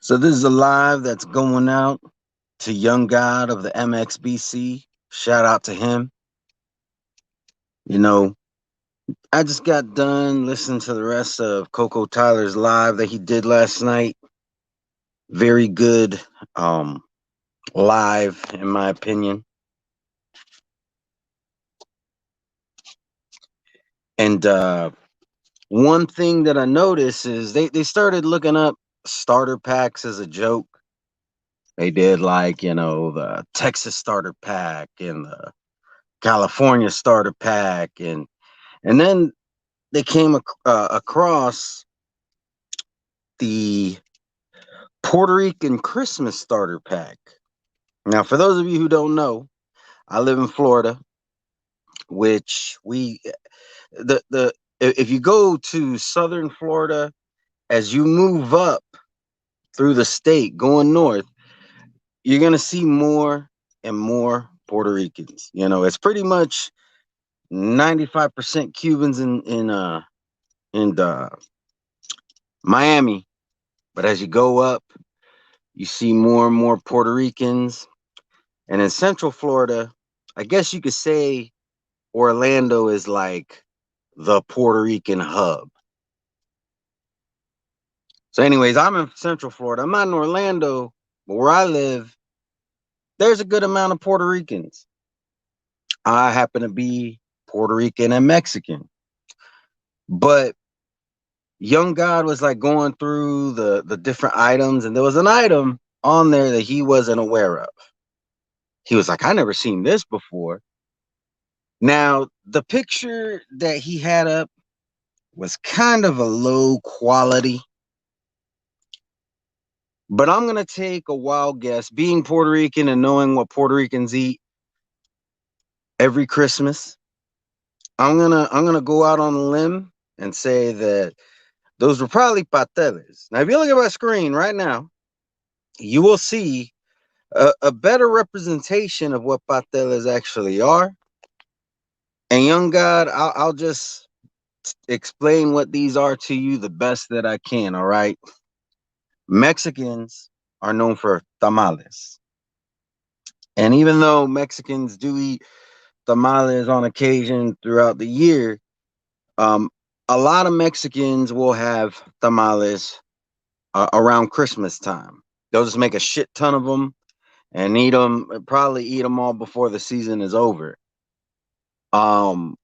So this is a live that's going out to Young God of the MXBC. Shout out to him. You know, I just got done listening to the rest of Coco Tyler's live that he did last night. Very good live, in my opinion. And one thing that I noticed is they started looking up starter packs as a joke. They did the Texas starter pack and the California starter pack and then they came across the Puerto Rican Christmas starter pack. Now, for those of you who don't know, I live in Florida, which the if you go to southern Florida, as you move up through the state going north, you're gonna see more and more Puerto Ricans. It's pretty much 95% Cubans in Miami, but as you go up, you see more and more Puerto Ricans. And in Central Florida, I guess you could say Orlando is like the Puerto Rican hub. So, anyways, I'm in Central Florida. I'm not in Orlando, but where I live, there's a good amount of Puerto Ricans. I happen to be Puerto Rican and Mexican. But Young God was like going through the different items, and there was an item on there that he wasn't aware of. He was like, I never seen this before. Now, the picture that he had up was kind of a low quality, but I'm going to take a wild guess. Being Puerto Rican and knowing what Puerto Ricans eat every Christmas, I'm gonna go out on a limb and say that those were probably pateles. Now, if you look at my screen right now, you will see a better representation of what pateles actually are. And young God, I'll just explain what these are to you the best that I can. All right. Mexicans are known for tamales. And even though Mexicans do eat tamales on occasion throughout the year, um, a lot of Mexicans will have tamales around Christmas time. They'll just make a shit ton of them and eat them, probably eat them all before the season is over. Um,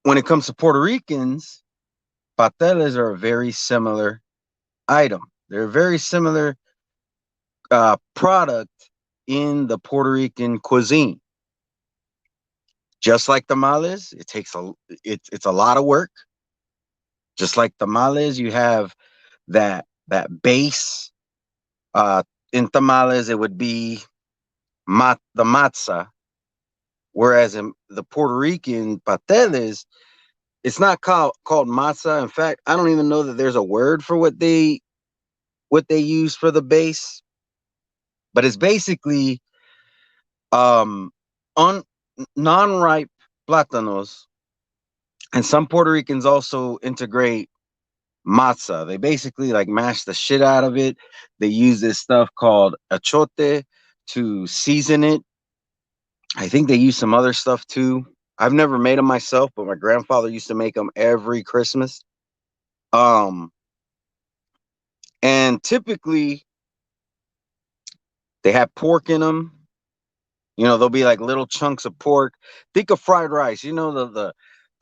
when it comes to Puerto Ricans, pateles are a very similar item. They're a very similar product in the Puerto Rican cuisine. Just like tamales, it's a lot of work. Just like tamales, you have that base. In tamales, it would be the matza, whereas in the Puerto Rican pateles, it's not called matza. In fact, I don't even know that there's a word for what they use for the base, but it's basically um on non-ripe plátanos, and some Puerto Ricans also integrate matzah. They basically like mash the shit out of it. They use this stuff called achote to season it. I think they use some other stuff too. I've never made them myself, but my grandfather used to make them every Christmas. Um, and typically they have pork in them. There'll be like little chunks of pork. Think of fried rice. The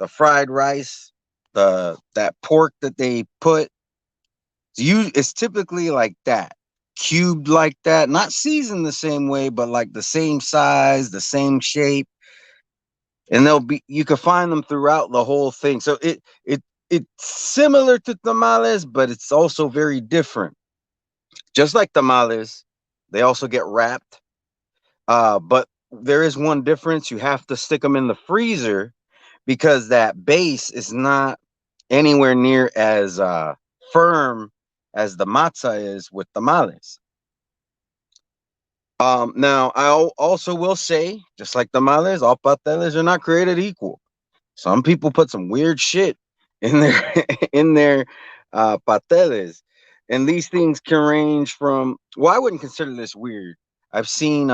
fried rice, the that pork that they put. It's typically like that, cubed like that, not seasoned the same way, but like the same size, the same shape, and you can find them throughout the whole thing. So it's similar to tamales, but it's also very different. Just like tamales, they also get wrapped. But there is one difference. You have to stick them in the freezer because that base is not anywhere near as firm as the matzah is with tamales. Now, also will say, just like tamales, all pateles are not created equal. Some people put some weird shit in their in their pateles. And these things can range from, well, I wouldn't consider this weird. I've seen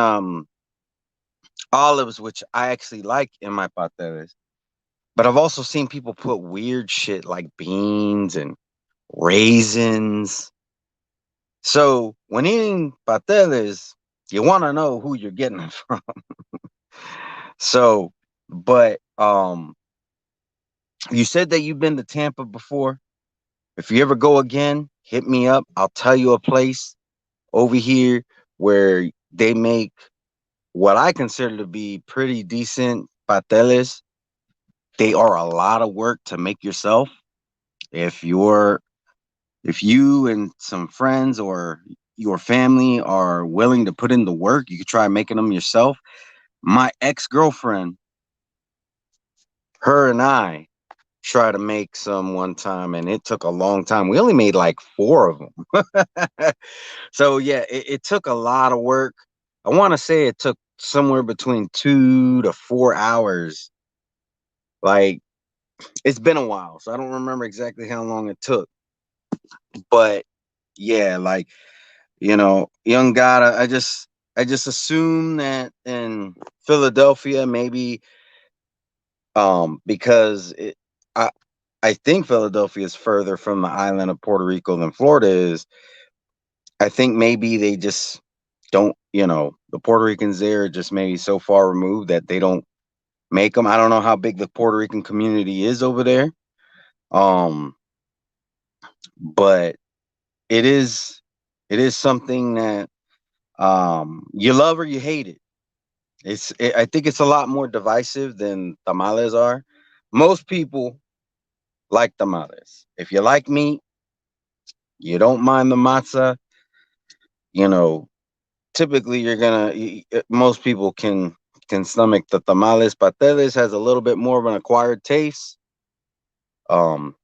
olives, which I actually like in my pateles, but I've also seen people put weird shit like beans and raisins. So when eating pateles, you want to know who you're getting it from. So, but you said that you've been to Tampa before. If you ever go again, hit me up. I'll tell you a place over here where they make what I consider to be pretty decent pateles. They are a lot of work to make yourself. If you're if you and some friends or your family are willing to put in the work, you could try making them yourself. My ex-girlfriend, her and I tried to make some one time and it took a long time. We only made like 4 of them. So yeah, it took a lot of work. I want to say it took somewhere between 2 to 4 hours. Like, it's been a while, so I don't remember exactly how long it took. But yeah, like, young God, I just assume that in Philadelphia, maybe because I I think Philadelphia is further from the island of Puerto Rico than Florida is. I think maybe they just don't, the Puerto Ricans there are just maybe so far removed that they don't make them. I don't know how big the Puerto Rican community is over there. Um, but it is it is something that you love or you hate it. I think it's a lot more divisive than tamales are. Most people like tamales. If you like meat, you don't mind the matzah, you know, typically you're gonna most people can stomach the tamales. Pateles has a little bit more of an acquired taste. Um,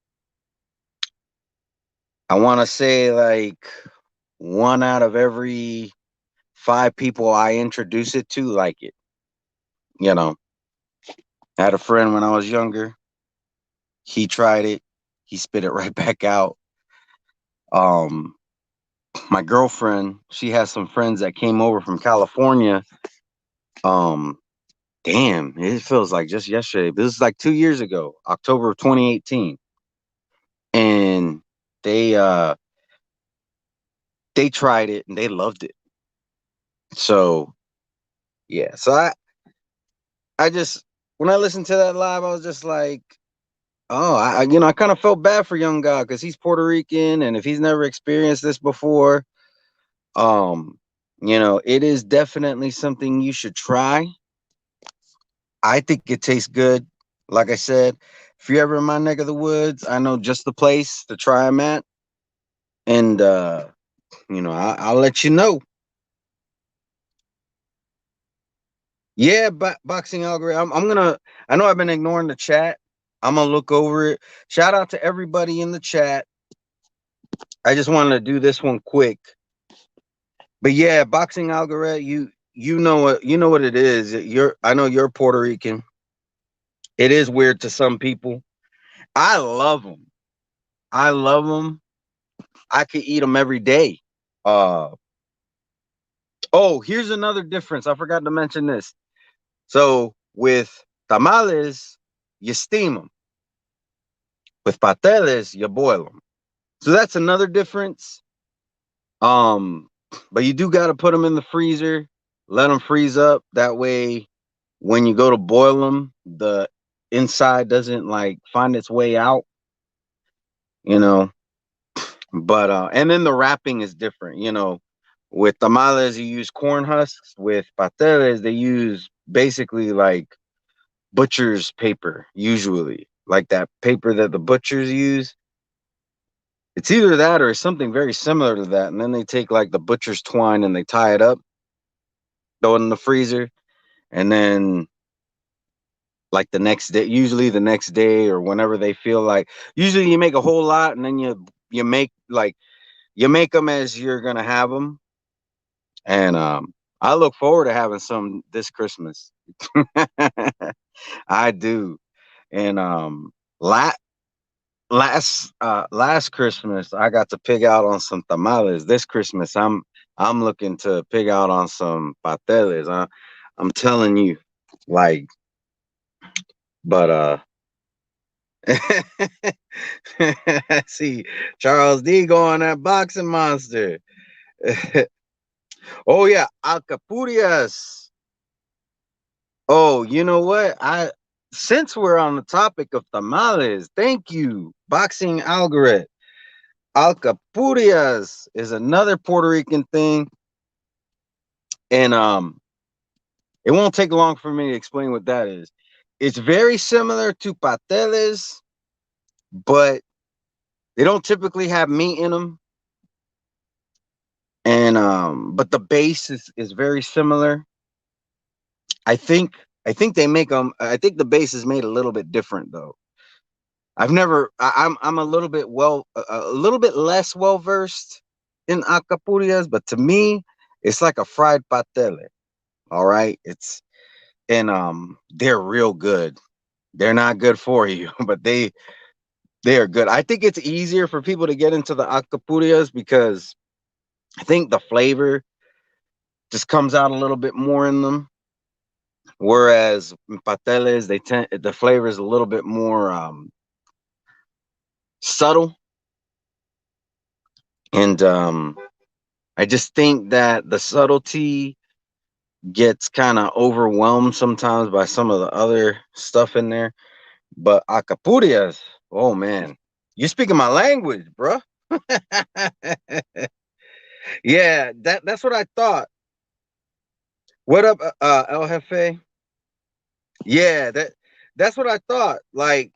I want to say like 1 out of every 5 people I introduce it to like it. You know, I had a friend when I was younger. He tried it. He spit it right back out. Um, my girlfriend, she has some friends that came over from California. Um, damn, it feels like just yesterday. This is like 2 years ago, October of 2018, and they uh they tried it and they loved it. So yeah, so I just when I listened to that live, I was just like, oh, I kind of felt bad for young God because he's Puerto Rican, and if he's never experienced this before, um, it is definitely something you should try. I think it tastes good. Like I said, if you're ever in my neck of the woods, I know just the place to try them at, and I'll let you know. Yeah, boxing algorithm. I'm gonna. I know I've been ignoring the chat. I'm gonna look over it. Shout out to everybody in the chat. I just wanted to do this one quick. But yeah, boxing algorithm. You know what it is. I know you're Puerto Rican. It is weird to some people. I love them. I love them. I could eat them every day. Uh oh, here's another difference. I forgot to mention this. So with tamales, you steam them. With pateles, you boil them. So that's another difference. Um, but you do got to put them in the freezer, let them freeze up. That way, when you go to boil them, the inside doesn't like find its way out. You know, but and then the wrapping is different. With tamales you use corn husks. With pateles they use basically like butcher's paper, usually like that paper that the butchers use. It's either that or something very similar to that, and then they take like the butcher's twine and they tie it up, throw it in the freezer, and then like the next day, usually the next day or whenever they feel like. Usually you make a whole lot, and then you make them as you're gonna have them. And I look forward to having some this Christmas. I do. And last Christmas I got to pig out on some tamales. This Christmas I'm looking to pig out on some pasteles. I'm telling you, like, but see Charles D going that boxing monster. Oh yeah, alcapurrias. Oh, you know what? I Since we're on the topic of tamales, thank you, boxing algorithm. Alcapurrias is another Puerto Rican thing, and it won't take long for me to explain what that is. It's very similar to pateles, but they don't typically have meat in them, and but the base is very similar. I think they make them. I think the base is made a little bit different though. I've never. I'm a little bit a little bit less well versed in acapulcas, but to me, it's like a fried patele. All right, it's and they're real good. They're not good for you, but they are good. I think it's easier for people to get into the acapulcas because I think the flavor just comes out a little bit more in them. Whereas pateles, the flavor is a little bit more subtle, and I just think that the subtlety gets kind of overwhelmed sometimes by some of the other stuff in there. But acapulcas, oh man, you're speaking my language, bro. Yeah, that's what I thought. What up, El Jefe? Yeah, that's what I thought. Like,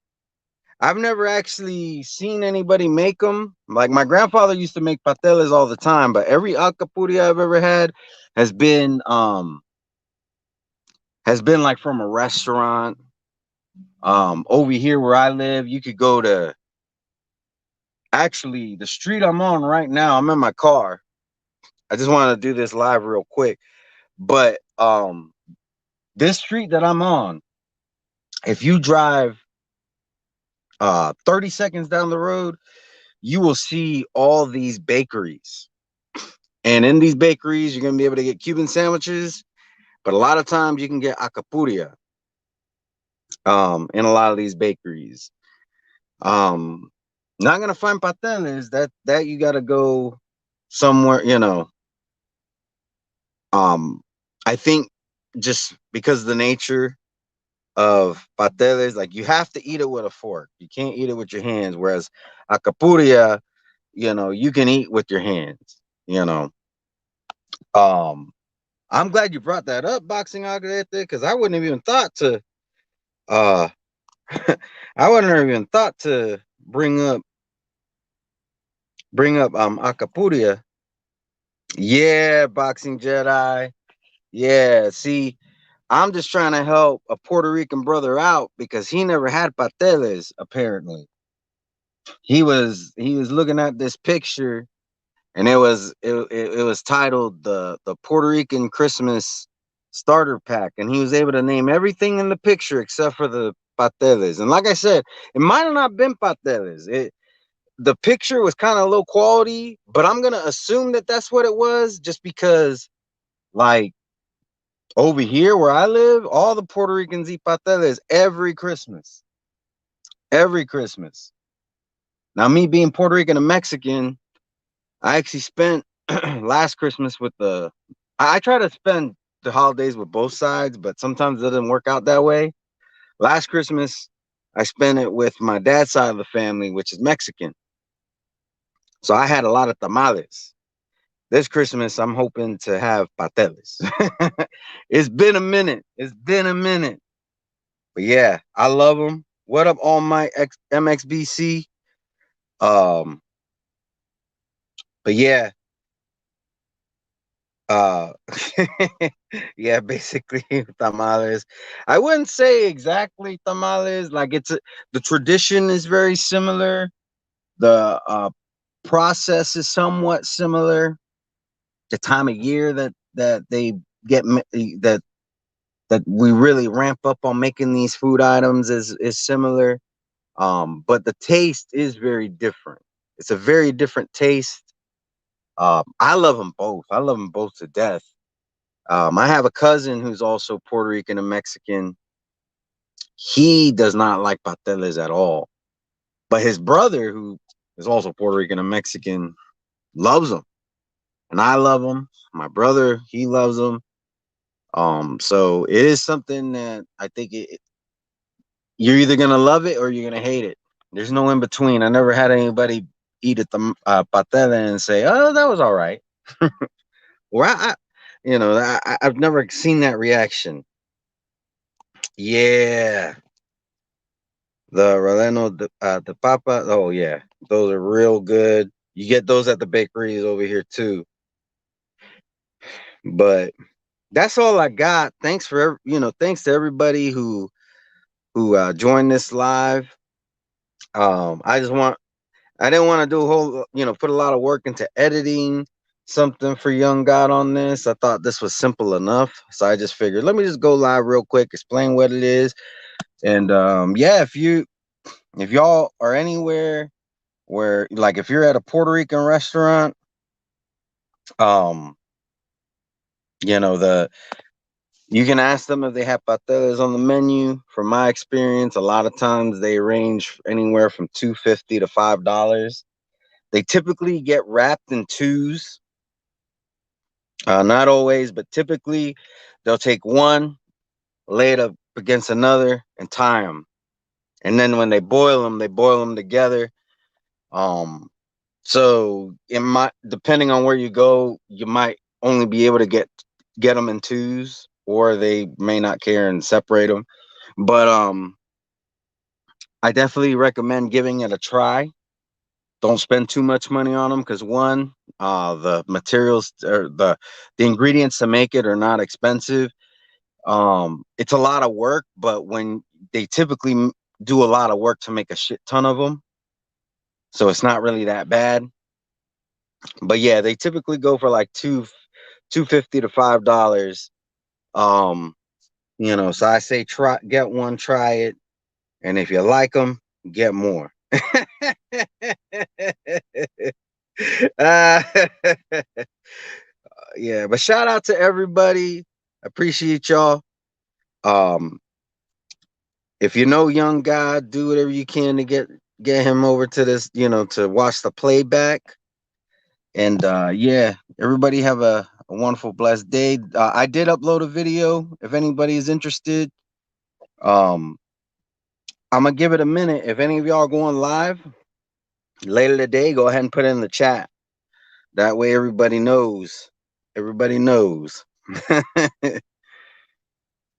I've never actually seen anybody make them. Like, my grandfather used to make pateles all the time, but every acapulco I've ever had has been um has been like from a restaurant. Over here where I live, you could go to actually the street I'm on right now. I'm in my car. I just want to do this live real quick, but this street that I'm on, if you drive 30 seconds down the road, you will see all these bakeries. And in these bakeries, you're gonna be able to get Cuban sandwiches, but a lot of times you can get acapulco in a lot of these bakeries. Um, Not gonna find pasteles. That you gotta go somewhere, you know. Um, I think just because of the nature of pasteles, like you have to eat it with a fork. You can't eat it with your hands. Whereas acapulco, you know, you can eat with your hands. You know. Um, I'm glad you brought that up, boxing agradete, because I wouldn't have even thought to uh I wouldn't have even thought to bring up acapulco. Yeah, boxing Jedi. Yeah, see, I'm just trying to help a Puerto Rican brother out because he never had pateles, apparently. He was looking at this picture and it was titled the Puerto Rican Christmas starter pack, and he was able to name everything in the picture except for the pateles. And like I said, it might have not been pateles. The picture was kind of low quality, but I'm gonna assume that that's what it was, just because like over here where I live, all the Puerto Ricans eat pateles every Christmas. Every Christmas. Now, me being Puerto Rican and Mexican, I actually spent last Christmas with I try to spend the holidays with both sides, but sometimes it doesn't work out that way. Last Christmas, I spent it with my dad's side of the family, which is Mexican. So I had a lot of tamales. This Christmas, I'm hoping to have pateles. It's been a minute. It's been a minute. But yeah, I love them. What up, all my MXBC? Um, but yeah, uh, yeah, basically tamales. I wouldn't say exactly tamales. Like the tradition is very similar. The process is somewhat similar. The time of year that they that that we really ramp up on making these food items is similar. But the taste is very different. It's a very different taste. I love them both. I love them both to death. I have a cousin who's also Puerto Rican and Mexican. He does not like pateles at all. But his brother, who is also Puerto Rican and Mexican, loves them. And I love them. My brother, he loves them. So it is something that I think you're either gonna love it or you're gonna hate it. There's no in between. I never had anybody eat at the patela and say, "Oh, that was all right." Or I've never seen that reaction. Yeah, the Relleno, the Papa. Oh yeah, those are real good. You get those at the bakeries over here too. But that's all I got. Thanks to everybody who joined this live. I just want I didn't want to do a whole, put a lot of work into editing something for Young God on this. I thought this was simple enough. So I just figured, let me just go live real quick, explain what it is. And yeah, if y'all are anywhere where like if you're at a Puerto Rican restaurant, um, the you can ask them if they have pateles on the menu. From my experience, a lot of times they range anywhere from $2.50 to $5. They typically get wrapped in twos. Not always, but typically they'll take one, lay it up against another, and tie them. And then when they boil them together. Um, so it might, depending on where you go, you might only be able to get them in twos, or they may not care and separate them. But I definitely recommend giving it a try. Don't spend too much money on them because one, the materials or the ingredients to make it are not expensive. It's a lot of work, but when they typically do a lot of work to make a shit ton of them, so it's not really that bad. But yeah, they typically go for like $2.50 to $5. Um, so I say get one, try it, and if you like them, get more. uh, yeah, but shout out to everybody. Appreciate y'all. Um, if you know Young God, do whatever you can to get him over to this, to watch the playback. And yeah, everybody have a wonderful, blessed day. I did upload a video. If anybody is interested, um, I'm gonna give it a minute. If any of y'all are going live later today, go ahead and put it in the chat. That way, everybody knows. Everybody knows.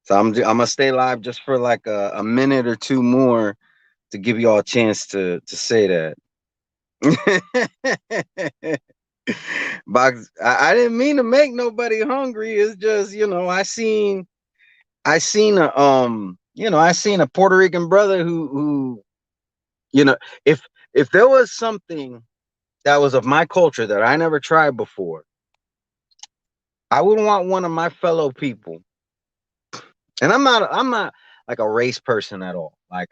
So I'm gonna stay live just for like a minute or two more to give y'all a chance to say that. Box, I didn't mean to make nobody hungry. It's just, I seen a Puerto Rican brother who, you know, if if there was something that was of my culture that I never tried before, I would want one of my fellow people. And I'm not like a race person at all. Like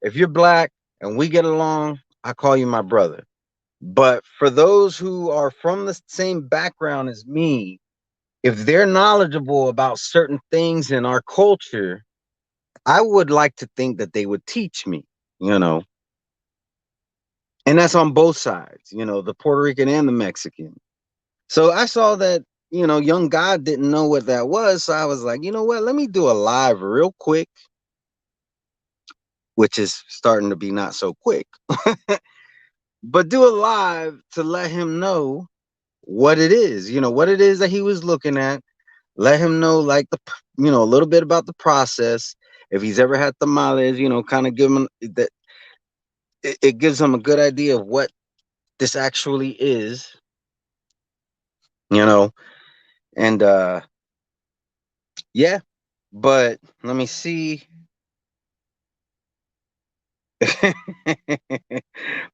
if you're black and we get along, I call you my brother. But for those who are from the same background as me, if they're knowledgeable about certain things in our culture, I would like to think that they would teach me, you know, and that's on both sides, the Puerto Rican and the Mexican. So I saw that, young God didn't know what that was. So I was like, you know what? Let me do a live real quick, which is starting to be not so quick, but do a live to let him know what it is, what it is that he was looking at. Let him know, like, a little bit about the process. If he's ever had tamales, kind of give him that. It gives him a good idea of what this actually is, you know, and yeah. But let me see.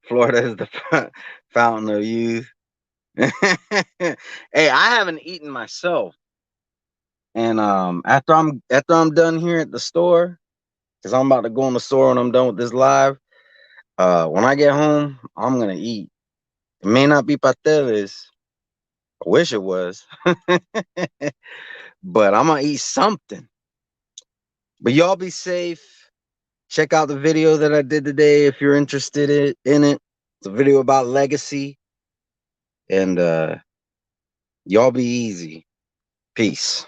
Florida is the fountain of youth. Hey, I haven't eaten myself, and after I'm done here at the store, because I'm about to go in the store when I'm done with this live. When I get home, I'm gonna eat. It may not be pasteles. I wish it was, but I'm gonna eat something. But y'all be safe. Check out the video that I did today if you're interested in it. It's a video about legacy. And y'all be easy. Peace.